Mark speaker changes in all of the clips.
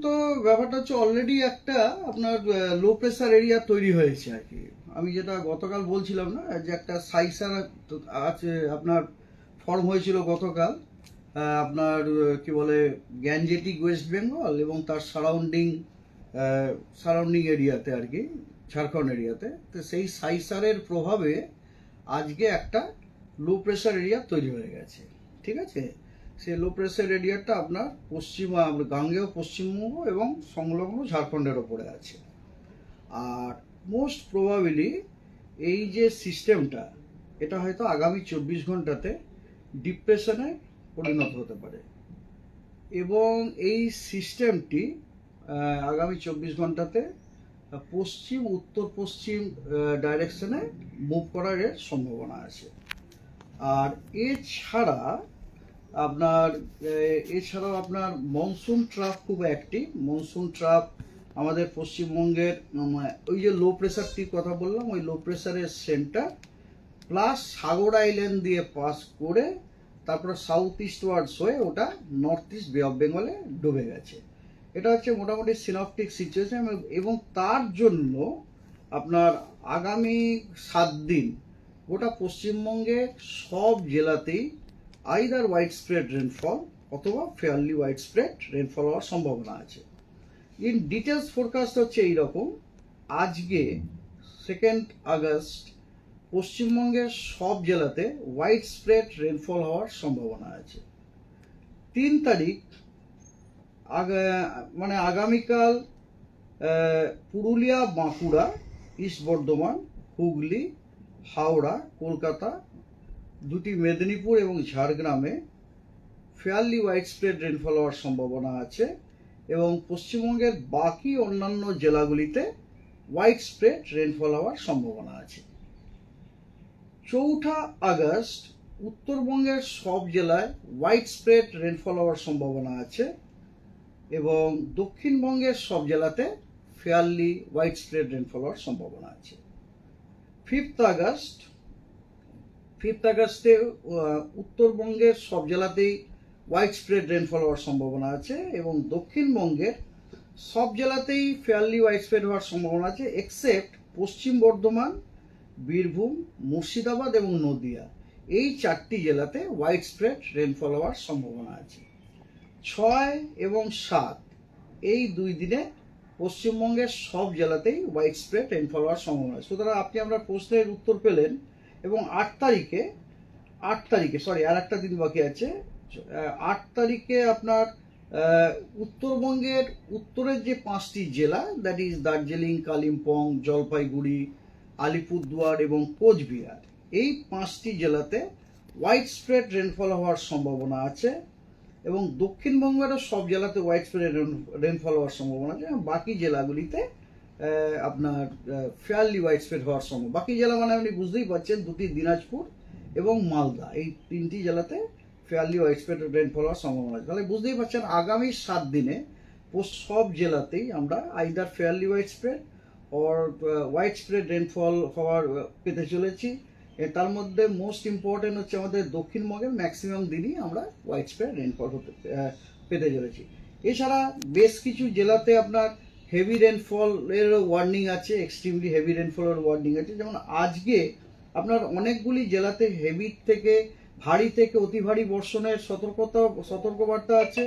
Speaker 1: তো ব্যাপারটা হচ্ছে অলরেডি একটা আপনার লো প্রেসার এরিয়া তৈরি হয়েছে আর কি। আমি যেটা গতকাল বলছিলাম না যে একটা সাইসার আছে আপনার ফর্ম হয়েছিল গতকাল আপনার কি বলে গ্যাঞ্জেটিক ওয়েস্ট বেঙ্গল এবং তার সারাউন্ডিং এরিয়াতে আর কি, ঝাড়খণ্ড এরিয়াতে। তো সেই সাইসারের প্রভাবে আজকে একটা লো প্রেসার এরিয়া তৈরি হয়ে গেছে, ঠিক আছে। সেই লো প্রেসার এরিয়াটা আপনার গাঙ্গেয় পশ্চিমবঙ্গ এবং সংলগ্ন ঝাড়খণ্ডের ওপরে আছে। আর মোস্ট প্রবাবিলি এই যে সিস্টেমটা, এটা হয়তো আগামী 24 ঘন্টাতে ডিপ্রেশনে পরিণত হতে পারে এবং এই সিস্টেমটি আগামী 24 ঘন্টাতে পশ্চিম উত্তর পশ্চিম ডাইরেকশনে মুভ করার এর সম্ভাবনা আছে। আর এছাড়াও আপনার মনসুন ট্রাপ খুব অ্যাক্টিভ। মনসুন ট্রাপ আমাদের পশ্চিমবঙ্গের ওই যে লো প্রেসারটির কথা বললাম, ওই লো প্রেসারের সেন্টার প্লাস সাগর আইল্যান্ড দিয়ে পাস করে তারপরে সাউথ ইস্ট ওয়ার্ডস হয়ে ওটা নর্থ ইস্ট বে অফ বেঙ্গলে ডুবে গেছে। এটা হচ্ছে মোটামুটি সিনপটিক সিচুয়েশন এবং তার জন্য আপনার আগামী 7 দিন গোটা পশ্চিমবঙ্গের সব জেলাতেই আইদার ওয়াইড স্প্রেড রেনফল অথবা ফেয়ারলি ওয়াইড স্প্রেড রেনফল হওয়ার সম্ভাবনা আছে। ইন ডিটেলস ফোরকাস্ট হচ্ছে এইরকম, আজকে 2 আগস্ট পশ্চিমবঙ্গের সব জেলাতে ওয়াইড স্প্রেড রেনফল হওয়ার সম্ভাবনা আছে। 3 তারিখ মানে আগামীকাল পুরুলিয়া, বাঁকুড়া, ইস্ট বর্ধমান, হুগলি, হাওড়া, কলকাতা, 2টি মেদিনীপুর এবং ঝাড়গ্রামে ফেয়ারলি ওয়াইড স্প্রেড রেনফল হওয়ার সম্ভাবনা আছে এবং পশ্চিমবঙ্গের বাকি অন্যান্য জেলাগুলিতে ওয়াইড স্প্রেড রেনফল হওয়ার সম্ভাবনা আছে। 4 আগস্ট উত্তরবঙ্গের সব জেলায় ওয়াইড স্প্রেড রেনফল হওয়ার সম্ভাবনা আছে এবং দক্ষিণবঙ্গের সব জেলাতে ফেয়ারলি ওয়াইড স্প্রেড রেনফল হওয়ার সম্ভাবনা আছে। 5 আগস্টে উত্তরবঙ্গের সব জেলাতেই ওয়াইড স্প্রেড রেনফল হওয়ার সম্ভাবনা আছে এবং দক্ষিণবঙ্গের সব জেলাতেই ফেয়ারলি ওয়াইড স্প্রেড হওয়ার সম্ভাবনা আছে এক্সেপ্ট পশ্চিম বর্ধমান, বীরভূম, মুর্শিদাবাদ এবং নদিয়া। এই 4টি জেলাতে ওয়াইড স্প্রেড রেনফল হওয়ার সম্ভাবনা আছে। 6 এবং 7 এই 2 দিনে পশ্চিমবঙ্গের সব জেলাতেই ওয়াইড স্প্রেড রেনফল হওয়ার সম্ভাবনা আছে। সুতরাং আপনি আপনার প্রশ্নের উত্তর পেলেন এবং 8 তারিখে আর একটা দিন বাকি আছে। 8 তারিখে আপনার উত্তরবঙ্গের উত্তরের যে 5টি জেলা, দ্যাট ইজ দার্জিলিং, কালিম্পং, জলপাইগুড়ি, আলিপুরদুয়ার এবং কোচবিহার, এই 5টি জেলাতে ওয়াইড স্প্রেড রেনফল হওয়ার সম্ভাবনা আছে এবং দক্ষিণবঙ্গেরও সব জেলাতে ওয়াইড স্প্রেড রেনফল হওয়ার সম্ভাবনা আছে। বাকি জেলাগুলিতে আপনার ফেয়ারলি ওয়াইড স্প্রেড হওয়ার সম্ভাবনা। বাকি জেলা মানে আপনি বুঝতেই পারছেন, 2টি দিনাজপুর এবং মালদা, এই 3টি জেলাতে ফেয়ারলি ওয়াইড স্প্রেড রেনফল হওয়ার সম্ভাবনা আছে। তাহলে বুঝতেই পারছেন আগামী 7 দিনে সব জেলাতেই আমরা either fairly wide spread or wide spread rainfall হওয়ার পেতে চলেছি। তার মধ্যে মোস্ট ইম্পর্টেন্ট হচ্ছে আমাদের দক্ষিণবঙ্গের ম্যাক্সিমাম দিনই আমরা ওয়াইড স্প্রেড রেনফল পেতে চলেছি। এছাড়া বেশ কিছু জেলাতে আপনার হেভি রেনফল এর ওয়ার্নিং আছে, এক্সট্রিমলি হেভি রেনফলের ওয়ার্নিং আছে। যেমন আজকে আপনার অনেকগুলি জেলাতে হেভি থেকে ভারী থেকে অতি ভারী বর্ষণের সতর্কবার্তা আছে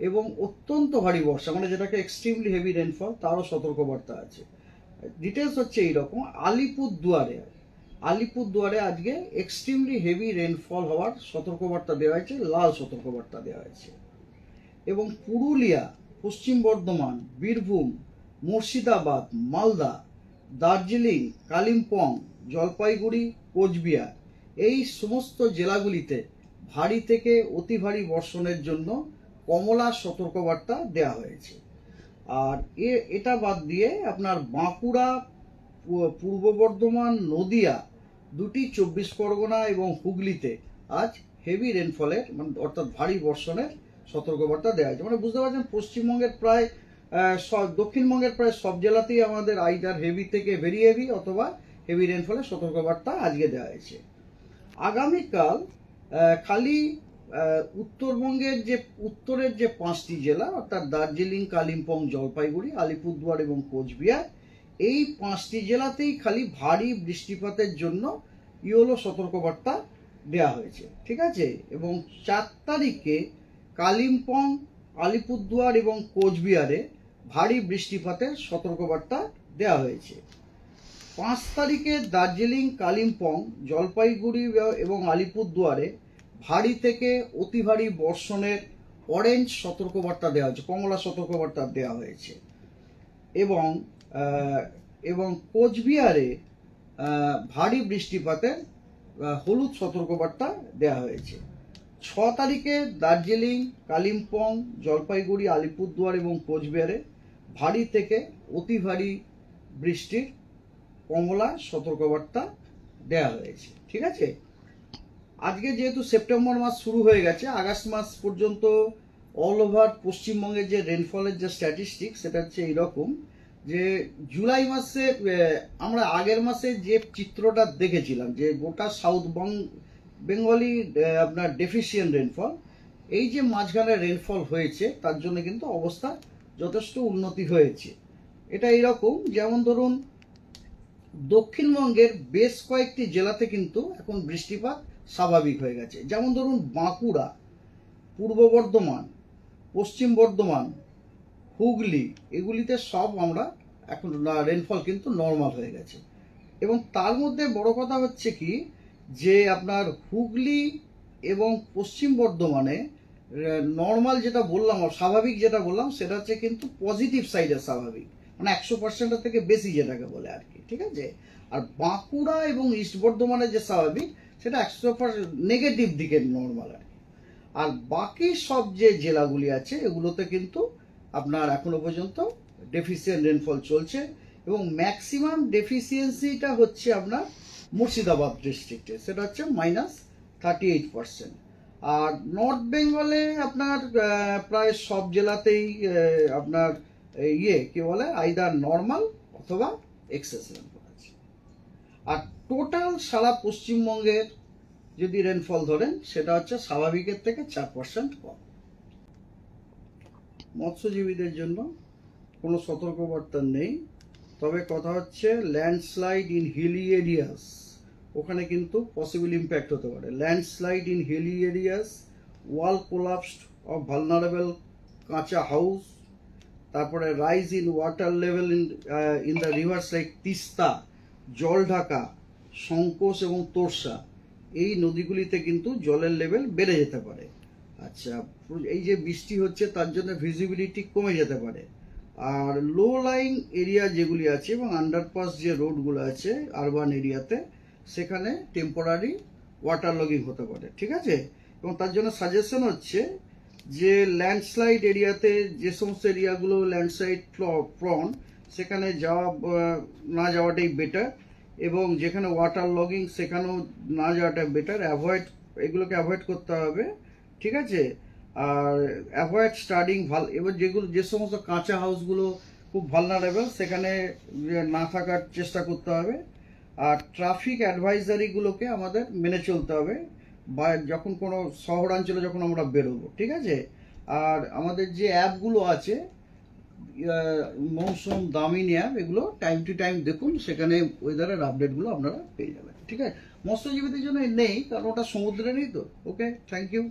Speaker 1: এবং অত্যন্ত ভারী বর্ষা মানে যেটাকে এক্সট্রিমলি হেভি রেনফল তারও সতর্কবার্তা আছে। ডিটেলস হচ্ছে এইরকম, আলিপুরদুয়ারে আজকে এক্সট্রিমলি হেভি রেনফল হওয়ার সতর্কবার্তা দেওয়া হয়েছে, লাল সতর্কবার্তা দেওয়া হয়েছে এবং পুরুলিয়া, পশ্চিম বর্ধমান, বীরভূম, মুর্শিদাবাদ, মালদা, দার্জিলিং, কালিম্পং, জলপাইগুড়ি, কোচবিহার, এই সমস্ত জেলাগুলিতে ভারী থেকে অতি ভারী বর্ষণের জন্য কমলা সতর্কবার্তা দেওয়া হয়েছে। আর এটা বাদ দিয়ে আপনার বাঁকুড়া, পূর্ব বর্ধমান, নদিয়া, 2টি 24 পরগনা এবং হুগলিতে আজ হেভি রেনফলের মানে অর্থাৎ ভারী বর্ষণের সতর্কবার্তা দেওয়া হয়েছে। মানে বুঝতে পারছেন পশ্চিমবঙ্গের প্রায় দক্ষিণবঙ্গের প্রায় সব জেলাতেই আমাদের আইদার হেভি থেকে ভেরি হেভি অথবা হেভি রেনফলের সতর্কবার্তা আজকে দেওয়া হয়েছে। আগামীকাল খালি উত্তরবঙ্গের যে উত্তরের যে 5টি জেলা অর্থাৎ দার্জিলিং, কালিম্পং, জলপাইগুড়ি, আলিপুরদুয়ার এবং কোচবিহার, এই 5টি জেলাতেই খালি ভারী বৃষ্টিপাতের জন্য ইয়েলো সতর্কবার্তা দেওয়া হয়েছে, ঠিক আছে। এবং 4 তারিখে কালিম্পং, আলিপুরদুয়ার এবং কোচবিহারে ভারী বৃষ্টিপাতের সতর্কবার্তা দেওয়া হয়েছে। 5 তারিখে দার্জিলিং, কালিম্পং, জলপাইগুড়ি এবং আলিপুরদুয়ারে ভারী থেকে অতি ভারী বর্ষণের অরেঞ্জ সতর্কবার্তা দেওয়া হয়েছে, কমলা সতর্কবার্তা দেওয়া হয়েছে। এবং কোচবিহারে ভারী বৃষ্টিপাতের হলুদ সতর্কবার্তা দেওয়া হয়েছে। 6 তারিখে দার্জিলিং, কালিম্পং, জলপাইগুড়ি, আলিপুরদুয়ার এবং কোচবিহারে ভারী থেকে অতি ভারী বৃষ্টির কমলা সতর্কবার্তা দেওয়া হয়েছে, ঠিক আছে। আজকে যেহেতু সেপ্টেম্বর মাস শুরু হয়ে গেছে, আগস্ট মাস পর্যন্ত অল ওভার পশ্চিমবঙ্গের যে রেনফলের যে স্ট্যাটিস্টিক সেটা হচ্ছে এইরকম যে জুলাই মাসে আমরা আগের মাসে যে চিত্রটা দেখেছিলাম যে গোটা সাউথ বেঙ্গলি আপনার ডেফিসিয়েন্ট রেনফল, এই যে মাঝখানে রেনফল হয়েছে তার জন্য কিন্তু অবস্থা যথেষ্ট উন্নতি হয়েছে। এটা এইরকম, যেমন ধরুন দক্ষিণবঙ্গের বেশ কয়েকটি জেলাতে কিন্তু এখন বৃষ্টিপাত স্বাভাবিক হয়ে গেছে। যেমন ধরুন বাঁকুড়া, পূর্ব বর্ধমান, পশ্চিম বর্ধমান, হুগলি, এগুলিতে সব আমরা এখন রেনফল কিন্তু নর্মাল হয়ে গেছে। এবং তার মধ্যে বড় কথা হচ্ছে কি যে আপনার হুগলি এবং পশ্চিম বর্ধমানে নর্মাল যেটা বললাম, স্বাভাবিক যেটা বললাম সেটা হচ্ছে কিন্তু পজিটিভ সাইডের স্বাভাবিক, মানে 100%-এর থেকে বেশি যেটাকে বলে আর কি, ঠিক আছে। আর বাঁকুড়া এবং ইস্ট বর্ধমানের যে স্বাভাবিক সেটা 100% নেগেটিভ দিকের নর্মাল আর কি। আর বাকি সব যে জেলাগুলি আছে এগুলোতে কিন্তু আপনার এখনো পর্যন্ত ডেফিসিয়েন্ট রেনফল চলছে। এবং ম্যাক্সিমাম ডেফিসিয়েন্সিটা হচ্ছে আপনার মুর্শিদাবাদ ডিস্ট্রিক্টে, সেটা হচ্ছে -38%। আর নর্থ বেঙ্গলে আপনার প্রায় সব জেলাতেই আপনার কি বলে আইদার নর্মাল অথবা এক্সেস রেনফল আছে। আর টোটাল সারা পশ্চিমবঙ্গের যদি রেনফল ধরেন সেটা হচ্ছে স্বাভাবিকের থেকে 4% কম। মৎস্যজীবীদের জন্য কোনো সতর্কবার্তা নেই, তবে কথা হচ্ছে ল্যান্ডস্লাইড ইন হিলি এরিয়াস, ওখানে কিন্তু পসিবল ইম্প্যাক্ট হতে পারে। Landslide in hilly areas, wall collapsed of vulnerable kacha house, তারপরে rise in water level in the rivers like Teesta, Jaldhaka, Sankosh এবং তোরসা, এই নদীগুলিতে কিন্তু জলের লেভেল বেড়ে যেতে পারে। আচ্ছা, এই যে বৃষ্টি হচ্ছে তার জন্য ভিজিবিলিটি কমে যেতে পারে। আর লো লাইং এরিয়া যেগুলি আছে এবং আন্ডারপাস যে রোডগুলো আছে আরবান এরিয়াতে, সেখানে টেম্পোরারি ওয়াটার লগিং হতে পারে, ঠিক আছে। এবং তার জন্য সাজেশন হচ্ছে যে ল্যান্ডস্লাইড এরিয়াতে যে সমস্ত এরিয়াগুলো ল্যান্ডস্লাইড প্রন, সেখানে না যাওয়াটাই বেটার। এবং যেখানে ওয়াটার লগিং সেখানেও না যাওয়াটা বেটার, এগুলোকে অ্যাভয়েড করতে হবে, ঠিক আছে। আর অ্যাভয়েড স্টার্টিং এবার যে সমস্ত কাঁচা হাউসগুলো খুব ভালনারেবল সেখানে না থাকার চেষ্টা করতে হবে। আর ট্রাফিক অ্যাডভাইজারিগুলোকে আমাদের মেনে চলতে হবে বা যখন কোনো শহরাঞ্চলে যখন আমরা বেরোবো, ঠিক আছে। আর আমাদের যে অ্যাপগুলো আছে মৌসুম দামিনী অ্যাপ, এগুলো টাইম টু টাইম দেখুন, সেখানে ওয়েদারের আপডেটগুলো আপনারা পেয়ে যাবেন, ঠিক আছে। মৎস্যজীবীদের জন্য নেই কারণ ওটা সমুদ্রে নেই তো। ওকে, থ্যাংক ইউ।